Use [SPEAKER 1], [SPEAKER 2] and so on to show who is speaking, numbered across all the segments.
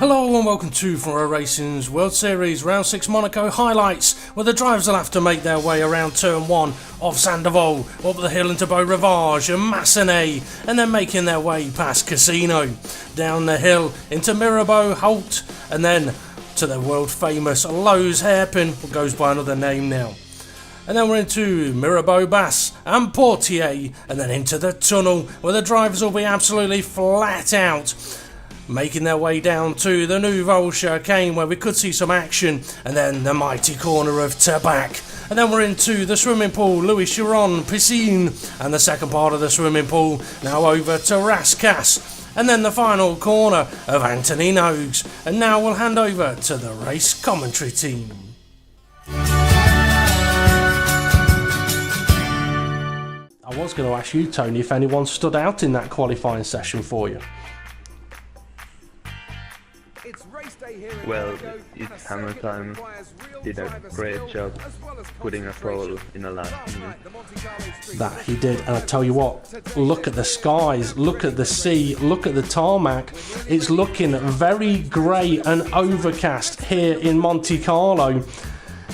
[SPEAKER 1] Hello and welcome to FRR Racing's World Series Round 6 Monaco highlights, where the drivers will have to make their way around turn 1 of Sandoval, up the hill into Beau Rivage and Massenet, and then making their way past Casino, down the hill into Mirabeau, Holt, and then to the world famous Lowe's Hairpin, what goes by another name now. And then we're into Mirabeau Basse and Portier, and then into the tunnel, where the drivers will be absolutely flat out, making their way down to the Nouveau Chicane, where we could see some action, and then the mighty corner of Tabac. And then we're into the swimming pool, Louis Chiron, Piscine, and the second part of the swimming pool, now over to Rascasse. And then the final corner of Anthony Nogues. And now we'll hand over to the race commentary team. I was going to ask you, Tony, if anyone stood out in that qualifying session for you.
[SPEAKER 2] Well, it's Hamilton did a great job putting a pole in a last minute.
[SPEAKER 1] That he did, and I tell you what, look at the skies, look at the sea, look at the tarmac. It's looking very grey and overcast here in Monte Carlo.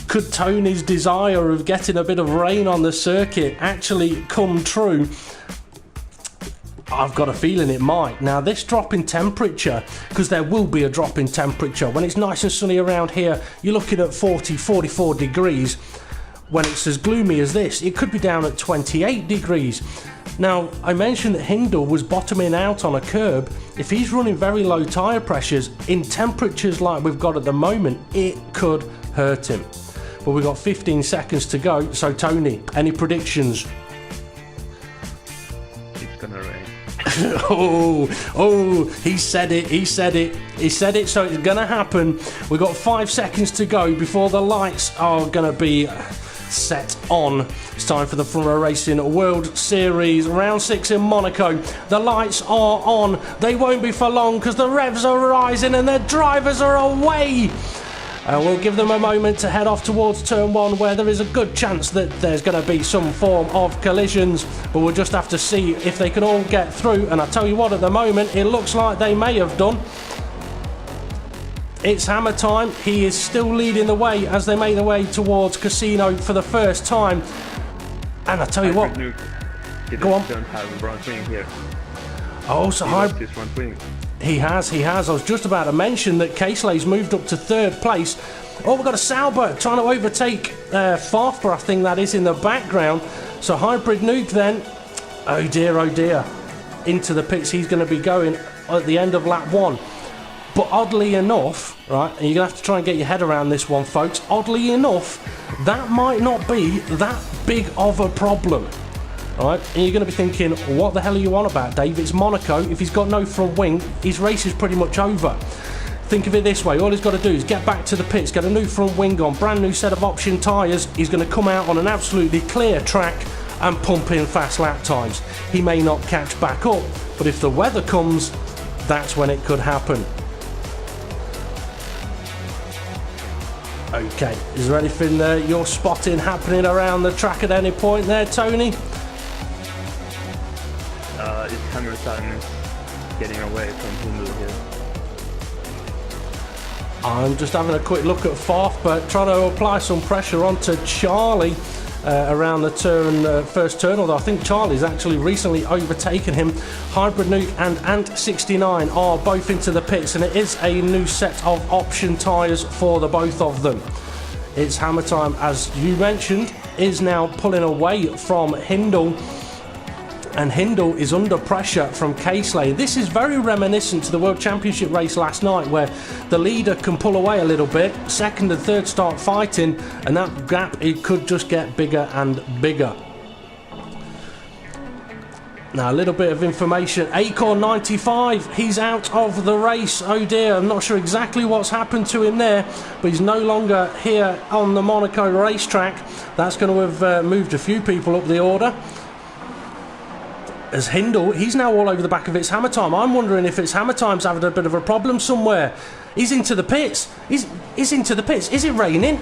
[SPEAKER 1] Could Tony's desire of getting a bit of rain on the circuit actually come true? I've got a feeling it might. Now this drop in temperature, because there will be a drop in temperature, when it's nice and sunny around here, you're looking at 40, 44 degrees. When it's as gloomy as this, it could be down at 28 degrees. Now, I mentioned that Hindle was bottoming out on a curb. If he's running very low tyre pressures, in temperatures like we've got at the moment, it could hurt him. But we've got 15 seconds to go, so Tony, any predictions?
[SPEAKER 2] It's gonna rain.
[SPEAKER 1] He said it, so it's gonna happen. We've got 5 seconds to go before the lights are gonna be set on. It's time for the FRR Racing World Series Round 6 in Monaco. The lights are on. They won't be for long because the revs are rising and the drivers are away. We'll give them a moment to head off towards turn 1, where there is a good chance that there's going to be some form of collisions, but we'll just have to see if they can all get through. And I tell you what, at the moment it looks like they may have done. It's hammer time. He is still leading the way as they make their way towards Casino for the first time. And I tell you what, go on.
[SPEAKER 2] Don't have a front wing here.
[SPEAKER 1] Oh, so
[SPEAKER 2] his front wing.
[SPEAKER 1] He has. I was just about to mention that Caseley's moved up to 3rd place. Oh, we've got a Sauber trying to overtake Farfber, I think that is, in the background. So Hybrid Nuke then, oh dear, into the pits he's going to be going at the end of lap 1. But oddly enough, right, and you're going to have to try and get your head around this one, folks, oddly enough, that might not be that big of a problem. Alright, and you're going to be thinking, what the hell are you on about, Dave? It's Monaco. If he's got no front wing, his race is pretty much over. Think of it this way, all he's got to do is get back to the pits, get a new front wing on, brand new set of option tyres. He's going to come out on an absolutely clear track and pump in fast lap times. He may not catch back up, but if the weather comes, that's when it could happen. Okay, is there anything you're spotting happening around the track at any point there, Tony?
[SPEAKER 2] It's Hamilton getting away from Hindle here.
[SPEAKER 1] I'm just having a quick look at Farf, but trying to apply some pressure onto Charlie around the first turn, although I think Charlie's actually recently overtaken him. Hybrid Nuke and Ant69 are both into the pits, and it is a new set of option tyres for the both of them. It's hammer time, as you mentioned, is now pulling away from Hindle. And Hindle is under pressure from Caseley. This is very reminiscent to the World Championship race last night, where the leader can pull away a little bit, second and third start fighting, and that gap, it could just get bigger and bigger. Now, a little bit of information. Acorn 95, he's out of the race. Oh dear, I'm not sure exactly what's happened to him there, but he's no longer here on the Monaco racetrack. That's going to have moved a few people up the order. As Hindle, he's now all over the back of It's Hammer Time. I'm wondering if It's Hammer Time's having a bit of a problem somewhere. He's into the pits. He's into the pits. Is it raining?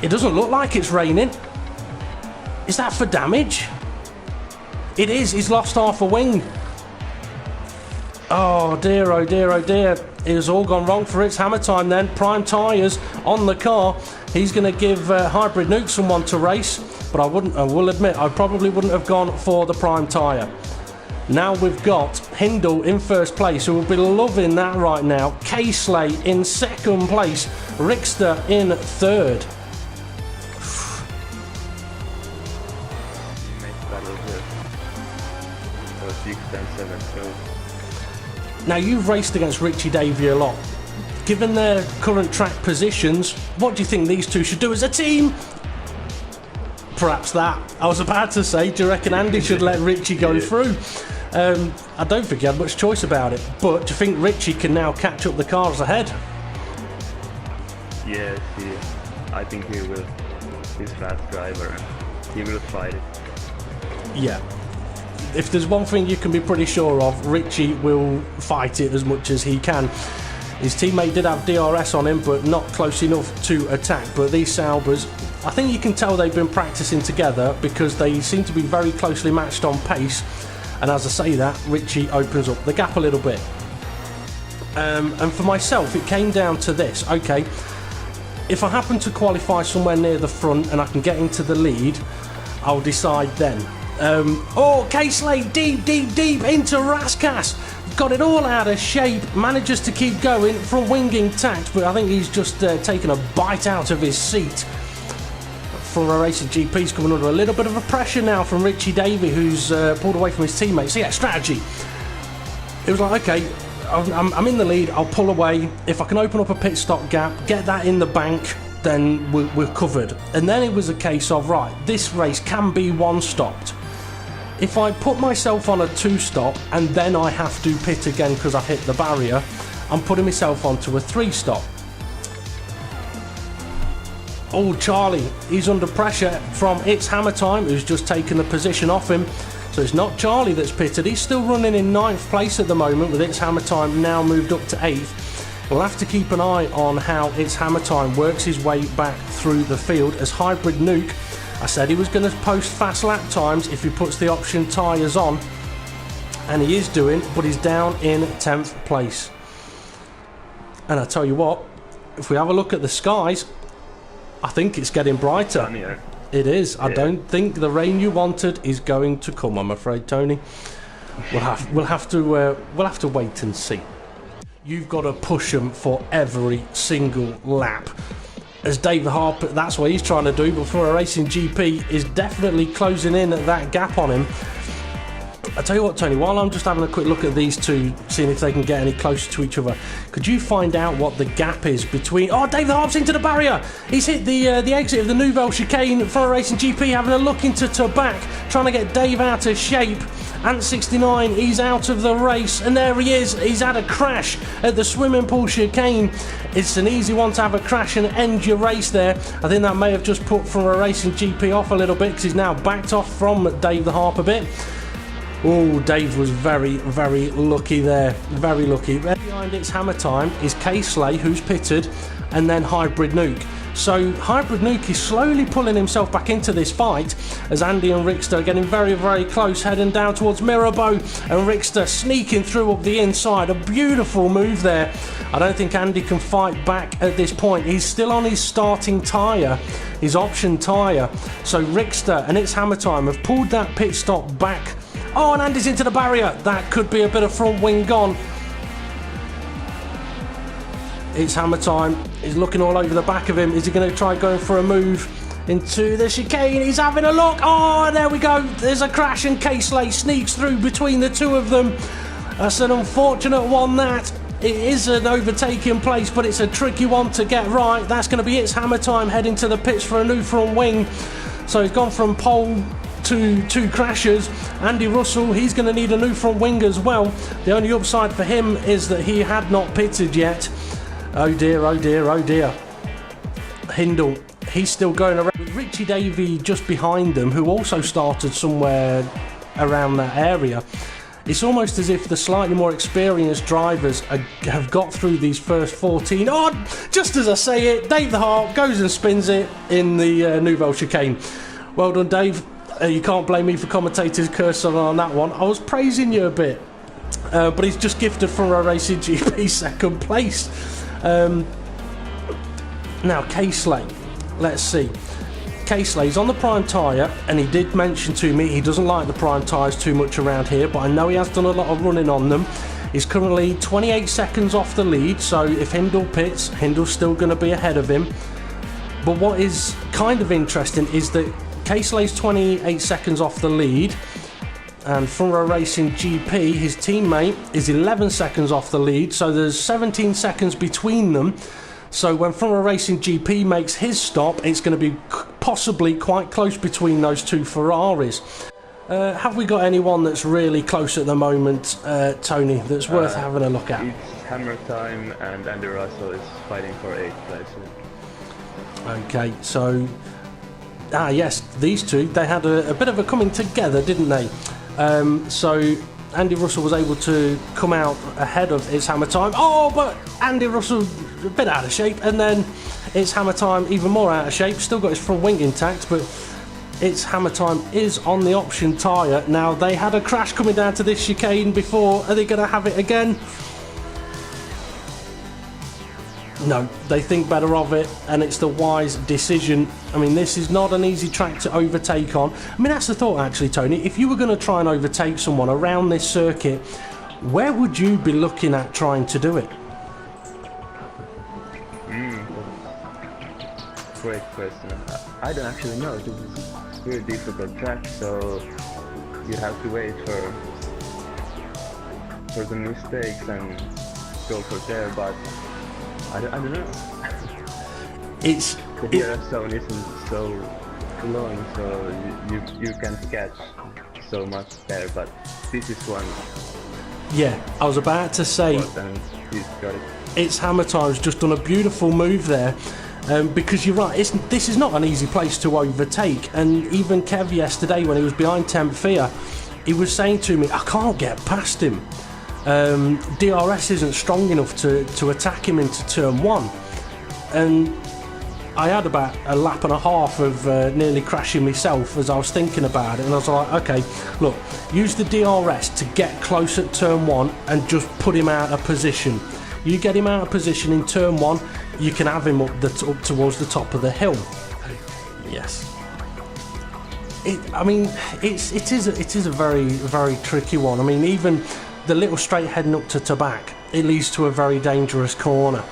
[SPEAKER 1] It doesn't look like it's raining. Is that for damage? It is. He's lost half a wing. Oh dear, oh dear, oh dear. it has all gone wrong for It's Hammer Time then. Prime tyres on the car. He's going to give Hybrid Nuke someone to race, but I will admit, I probably wouldn't have gone for the Prime tyre. Now we've got Hindle in first place, who will be loving that right now. K-Slay in second place. Rickster in third. Now you've raced against Richie Davey a lot. Given their current track positions, what do you think these two should do as a team? Perhaps that. I was about to say, do you reckon Andy should let Richie go through? I don't think he had much choice about it, but do you think Richie can now catch up the cars ahead?
[SPEAKER 2] Yes, I think he will. He's a fast driver and he will fight it.
[SPEAKER 1] Yeah. If there's one thing you can be pretty sure of, Richie will fight it as much as he can. His teammate did have DRS on him, but not close enough to attack. But these Saubers, I think you can tell they've been practicing together because they seem to be very closely matched on pace. And as I say that, Richie opens up the gap a little bit. And for myself, it came down to this. Okay, if I happen to qualify somewhere near the front and I can get into the lead, I'll decide then. K-Slay deep into Raskas. Got it all out of shape, manages to keep going from winging tact, but I think he's just taken a bite out of his seat. From a Racing GP's coming under a little bit of a pressure now from Richie Davey, who's pulled away from his teammates. So yeah, strategy. It was like, okay, I'm in the lead, I'll pull away. If I can open up a pit stop gap, get that in the bank, then we're covered. And then it was a case of, right, this race can be one-stopped. If I put myself on a two-stop and then I have to pit again because I've hit the barrier, I'm putting myself onto a three-stop. Oh, Charlie, he's under pressure from It's Hammer Time, who's just taken the position off him. So it's not Charlie that's pitted. He's still running in 9th place at the moment, with It's Hammer Time now moved up to 8th. We'll have to keep an eye on how It's Hammer Time works his way back through the field as Hybrid Nuke. I said he was going to post fast lap times if he puts the option tyres on, and he is doing, but he's down in 10th place. And I tell you what, if we have a look at the skies, I think it's getting brighter.
[SPEAKER 2] Sunnier.
[SPEAKER 1] It is.
[SPEAKER 2] Yeah.
[SPEAKER 1] I don't think the rain you wanted is going to come, I'm afraid, Tony. We'll have to wait and see. You've got to push them for every single lap. As David Harper, that's what he's trying to do, but for a Racing GP is definitely closing in at that gap on him. I tell you what, Tony, while I'm just having a quick look at these two, seeing if they can get any closer to each other, could you find out what the gap is between... Oh, David Harp's into the barrier! He's hit the exit of the Nouvelle Chicane for a Racing GP, having a look into back, trying to get Dave out of shape. Ant69, he's out of the race, and there he is. He's had a crash at the swimming pool chicane. It's an easy one to have a crash and end your race there. I think that may have just put from a Racing GP off a little bit, because he's now backed off from Dave the Harp a bit. Oh, Dave was very, very lucky there. Very lucky. Right behind It's Hammer Time is K-Slay, who's pitted, and then Hybrid Nuke. So Hybrid Nuke is slowly pulling himself back into this fight as Andy and Rickster are getting very, very close, heading down towards Mirabeau, and Rickster sneaking through up the inside. A beautiful move there. I don't think Andy can fight back at this point. He's still on his starting tyre, his option tyre. So Rickster and It's Hammer Time have pulled that pit stop back. Oh, and Andy's into the barrier. That could be a bit of front wing gone. It's Hammer Time. He's looking all over the back of him. Is he going to try going for a move into the chicane? He's having a look. Oh, there we go. There's a crash, and K-Slay sneaks through between the two of them. That's an unfortunate one, that. It is an overtaking place, but it's a tricky one to get right. That's going to be It's Hammer Time heading to the pits for a new front wing. So he's gone from pole to two crashes. Andy Russell, he's going to need a new front wing as well. The only upside for him is that he had not pitted yet. Oh dear, oh dear, oh dear. Hindle, he's still going around with Richie Davey just behind them, who also started somewhere around that area. It's almost as if the slightly more experienced drivers have got through these first 14. Oh, just as I say it, Dave the Harp goes and spins it in the Nouvelle Chicane. Well done, Dave. You can't blame me for commentator's curse on that one. I was praising you a bit. but he's just gifted FRR Racing GP second place. Now, K-Slay, let's see. K-Slay's on the prime tyre, and he did mention to me he doesn't like the prime tyres too much around here, but I know he has done a lot of running on them. He's currently 28 seconds off the lead, so if Hindle pits, Hindle's still going to be ahead of him. But what is kind of interesting is that K-Slay's 28 seconds off the lead, and FRR Racing GP, his teammate, is 11 seconds off the lead, so there's 17 seconds between them. So when FRR Racing GP makes his stop, it's going to be possibly quite close between those two Ferraris. Have we got anyone that's really close at the moment, Tony, that's worth having a look at?
[SPEAKER 2] It's Hammer Time, and Andy Russell is fighting for 8th place.
[SPEAKER 1] Okay, so yes, these two, they had a bit of a coming together, didn't they? So Andy Russell was able to come out ahead of It's Hammer Time. Oh, but Andy Russell a bit out of shape, and then It's Hammer Time even more out of shape. Still got his front wing intact, but It's Hammer Time is on the option tyre. Now, they had a crash coming down to this chicane before. Are they going to have it again? No, they think better of it, and it's the wise decision. I mean, this is not an easy track to overtake on. I mean, that's the thought, actually, Tony. If you were going to try and overtake someone around this circuit, where would you be looking at trying to do it?
[SPEAKER 2] Great question. I don't actually know. This is a very difficult track, so you have to wait for the mistakes and go for there, but I don't know. The DRS zone isn't so long, so you can't catch so much there, but this is one.
[SPEAKER 1] Yeah, I was about to say,
[SPEAKER 2] and he's got it.
[SPEAKER 1] It's Hammer Time's just done a beautiful move there. Because you're right, this is not an easy place to overtake, and even Kev yesterday when he was behind Temp Fear, he was saying to me, I can't get past him. DRS isn't strong enough to attack him into turn 1, and I had about a lap and a half of nearly crashing myself as I was thinking about it, and I was like, okay, look, use the DRS to get close at turn 1 and just put him out of position. You get him out of position in turn 1, you can have him up towards the top of the hill. Yes. It is a very, very tricky one. I mean, even the little straight heading up to Tabac, it leads to a very dangerous corner.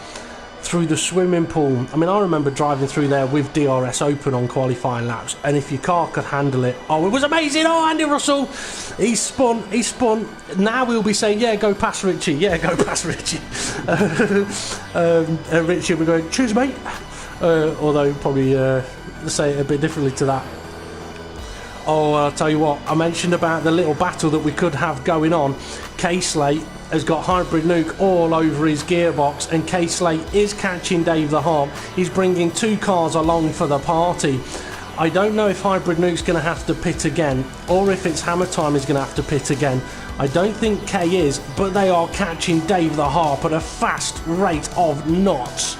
[SPEAKER 1] Through the swimming pool, I mean, I remember driving through there with DRS open on qualifying laps, and if your car could handle it, oh, it was amazing. Oh, Andy Russell, he spun. Now we'll be saying, yeah, go past Richie, yeah, go past Richie. Richie will be going, cheers, mate. Although probably say it a bit differently to that. Oh, I'll tell you what, I mentioned about the little battle that we could have going on. K-Slate has got Hybrid Nuke all over his gearbox, and K-Slate is catching Dave the Harp. He's bringing 2 cars along for the party. I don't know if Hybrid Nuke's going to have to pit again, or if It's Hammer Time is going to have to pit again. I don't think K is, but they are catching Dave the Harp at a fast rate of knots.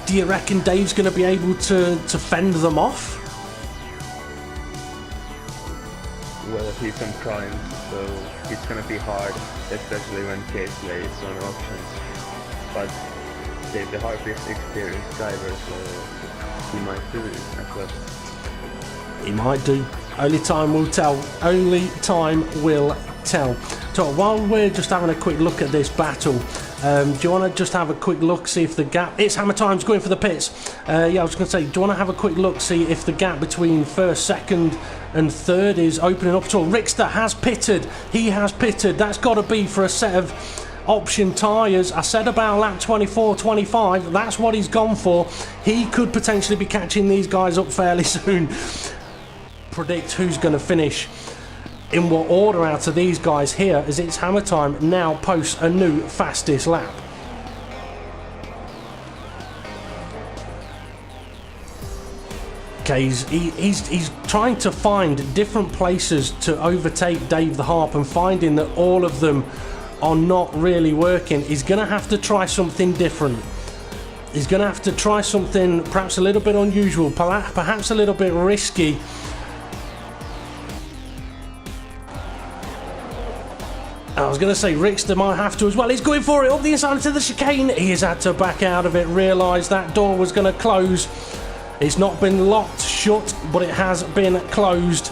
[SPEAKER 1] Do you reckon Dave's going to be able to fend them off?
[SPEAKER 2] Well, he's on prime, so it's gonna be hard, especially when K-Slay is on options. But Dave the Harp is experienced driver, so he might do it as well.
[SPEAKER 1] He might do. Only time will tell. Only time will tell. So while we're just having a quick look at this battle, do you want to just have a quick look, see if the gap... It's Hammer Time's going for the pits. Yeah, I was going to say, do you want to have a quick look, see if the gap between first, second and third is opening up at all? Rickster has pitted. He has pitted. That's got to be for a set of option tyres. I said about lap 24, 25. That's what he's gone for. He could potentially be catching these guys up fairly soon. Predict who's going to finish in what order out of these guys here, as It's Hammer Time now posts a new fastest lap. Okay, he's trying to find different places to overtake Dave the Harp, and finding that all of them are not really working. He's going to have to try something different. He's going to have to try something perhaps a little bit unusual, perhaps a little bit risky. I was going to say Rickster might have to as well. He's going for it up the inside into the chicane. He has had to back out of it, realised that door was going to close. It's not been locked shut, but it has been closed.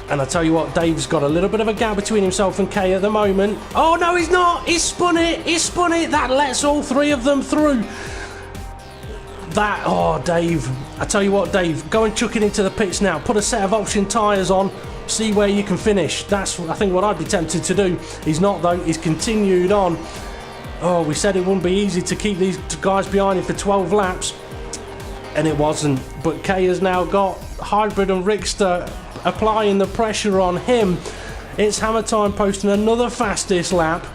[SPEAKER 1] And I tell you what, Dave's got a little bit of a gap between himself and Kay at the moment. Oh no, he's not. He's spun it. He's spun it. That lets all three of them through. That, oh, Dave. I tell you what, Dave, go and chuck it into the pits now. Put a set of option tyres on. See where you can finish. That's, I think, what I'd be tempted to do. He's not, though. He's continued on. Oh, we said it wouldn't be easy to keep these guys behind him for 12 laps. And it wasn't. But Kay has now got Hybrid and Rickster applying the pressure on him. It's Hammer Time posting another fastest lap.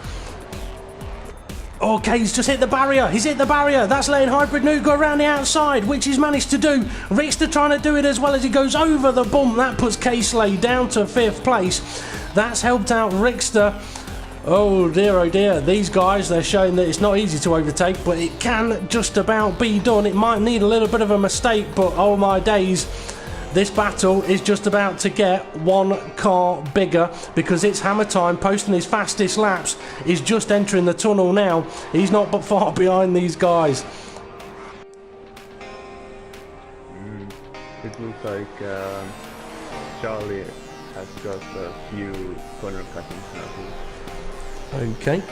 [SPEAKER 1] Okay, he's just hit the barrier. He's hit the barrier. That's letting Hybrid Nuke go around the outside, which he's managed to do. Rickster trying to do it as well as he goes over the bump. That puts K-Slay down to 5th place. That's helped out Rickster. Oh dear, these guys, they're showing that it's not easy to overtake, but it can just about be done. It might need a little bit of a mistake, but oh my days. This battle is just about to get one car bigger because it's Hammer Time posting his fastest laps. He's just entering the tunnel now. He's not but far behind these guys.
[SPEAKER 2] It looks like Charlie has got a few corner cuttings now.
[SPEAKER 1] Okay.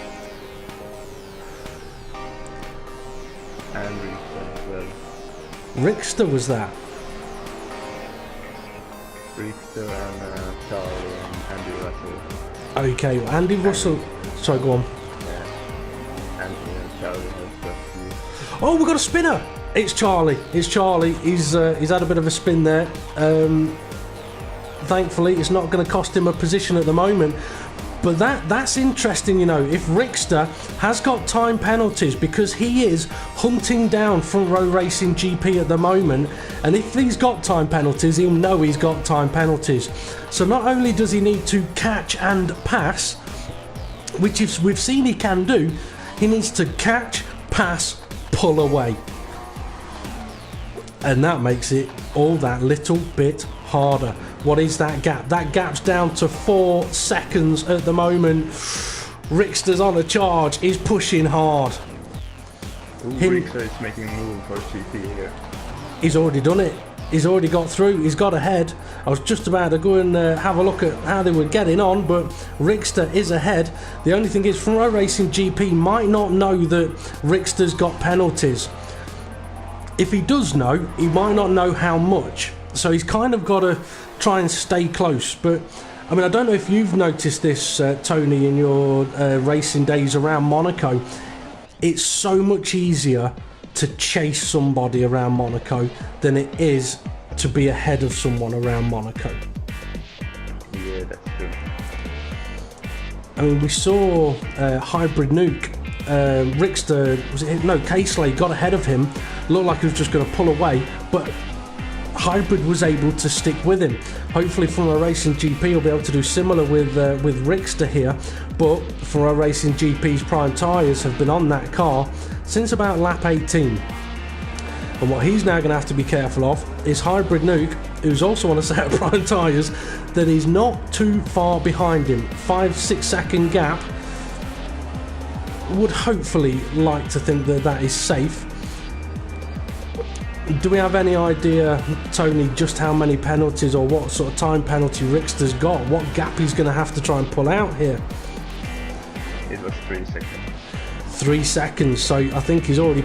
[SPEAKER 2] And Rickster as well.
[SPEAKER 1] Rickster was that?
[SPEAKER 2] Rickster and Charlie and Andy Russell.
[SPEAKER 1] Okay, Andy Russell. Sorry, go on.
[SPEAKER 2] Yeah. Andy and Charlie have got few.
[SPEAKER 1] Oh, we've got a spinner. It's Charlie. It's Charlie. He's had a bit of a spin there. Thankfully, it's not going to cost him a position at the moment. But that's interesting, you know. If Rickster has got time penalties because he is hunting down Front Row Racing GP at the moment, and if he's got time penalties, he'll know he's got time penalties. So not only does he need to catch and pass, which we've seen he can do, he needs to catch, pass, pull away. And that makes it all that little bit harder. What is that gap? That gap's down to 4 seconds at the moment. Rickster's on a charge. He's pushing hard.
[SPEAKER 2] Rickster is making a move for GP here.
[SPEAKER 1] He's already done it. He's already got through. He's got ahead. I was just about to go and have a look at how they were getting on, but Rickster is ahead. The only thing is, Front Row Racing GP might not know that Rickster's got penalties. If he does know, he might not know how much. So he's kind of got to try and stay close. But I mean, I don't know if you've noticed this, Tony, in your racing days around Monaco. It's so much easier to chase somebody around Monaco than it is to be ahead of someone around Monaco.
[SPEAKER 2] Yeah, that's true.
[SPEAKER 1] I mean, we saw Hybrid Nuke. Rickster, was it? No, K-Slay got ahead of him. Looked like he was just going to pull away, but Hybrid was able to stick with him. Hopefully from a Racing GP will be able to do similar with Rickster here, but for a Racing GP's prime tyres have been on that car since about lap 18. And what he's now going to have to be careful of is Hybrid Nuke, who's also on a set of prime tyres, that he's not too far behind him. 5-6 second gap. Would hopefully like to think that that is safe. Do we have any idea, Tony, just how many penalties or what sort of time penalty Rickster's got? What gap he's going to have to try and pull out here?
[SPEAKER 2] It was 3 seconds.
[SPEAKER 1] 3 seconds, so I think he's already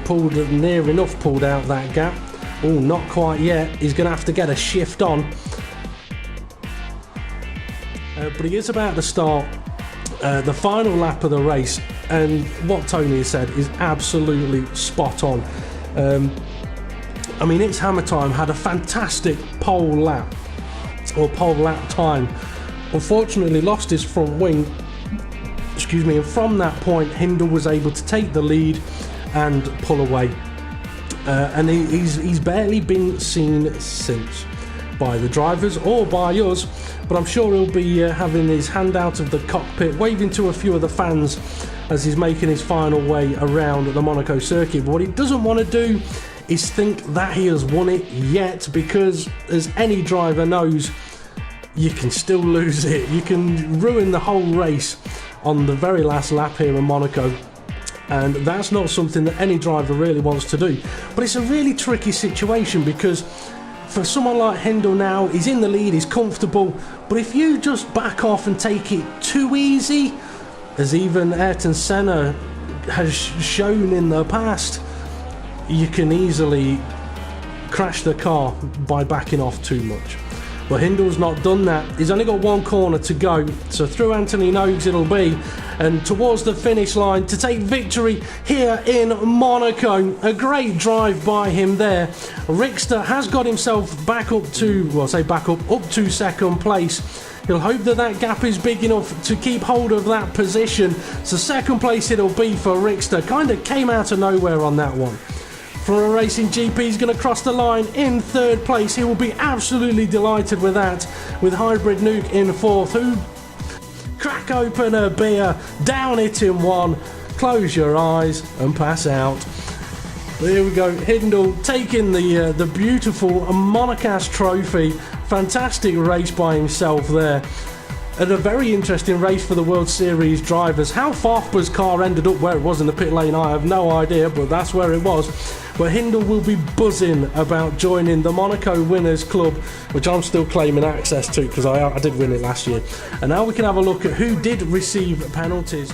[SPEAKER 1] near enough pulled out that gap. Oh, not quite yet. He's going to have to get a shift on. But he is about to start the final lap of the race, and what Tony has said is absolutely spot on. I mean, It's Hammer Time had a fantastic pole lap time. Unfortunately lost his front wing, and from that point Hindle was able to take the lead and pull away, and he's barely been seen since by the drivers or by us, but I'm sure he'll be having his hand out of the cockpit waving to a few of the fans as he's making his final way around the Monaco circuit. But what he doesn't want to do is think that he has won it yet, because as any driver knows, you can still lose it. You can ruin the whole race on the very last lap here in Monaco. And that's not something that any driver really wants to do. But it's a really tricky situation, because for someone like Hindle now, he's in the lead, he's comfortable, but if you just back off and take it too easy, as even Ayrton Senna has shown in the past, you can easily crash the car by backing off too much. But Hindle's not done that. He's only got one corner to go, so through Anthony Nogues it'll be, and towards the finish line to take victory here in Monaco. A great drive by him there. Rickster has got himself back up to, well, say back up to second place. He'll hope that that gap is big enough to keep hold of that position. So second place it'll be for Rickster. Kind of came out of nowhere on that one. For a Racing GP, he's going to cross the line in third place. He will be absolutely delighted with that, with Hybrid Nuke in fourth, who crack open a beer, down it in one, close your eyes and pass out. There we go, Hindle taking the beautiful Monaco trophy. Fantastic race by himself there. And a very interesting race for the World Series drivers. How Farfba's car ended up where it was in the pit lane, I have no idea, but that's where it was. But Hindle will be buzzing about joining the Monaco Winners Club, which I'm still claiming access to because I did win it last year. And now we can have a look at who did receive penalties.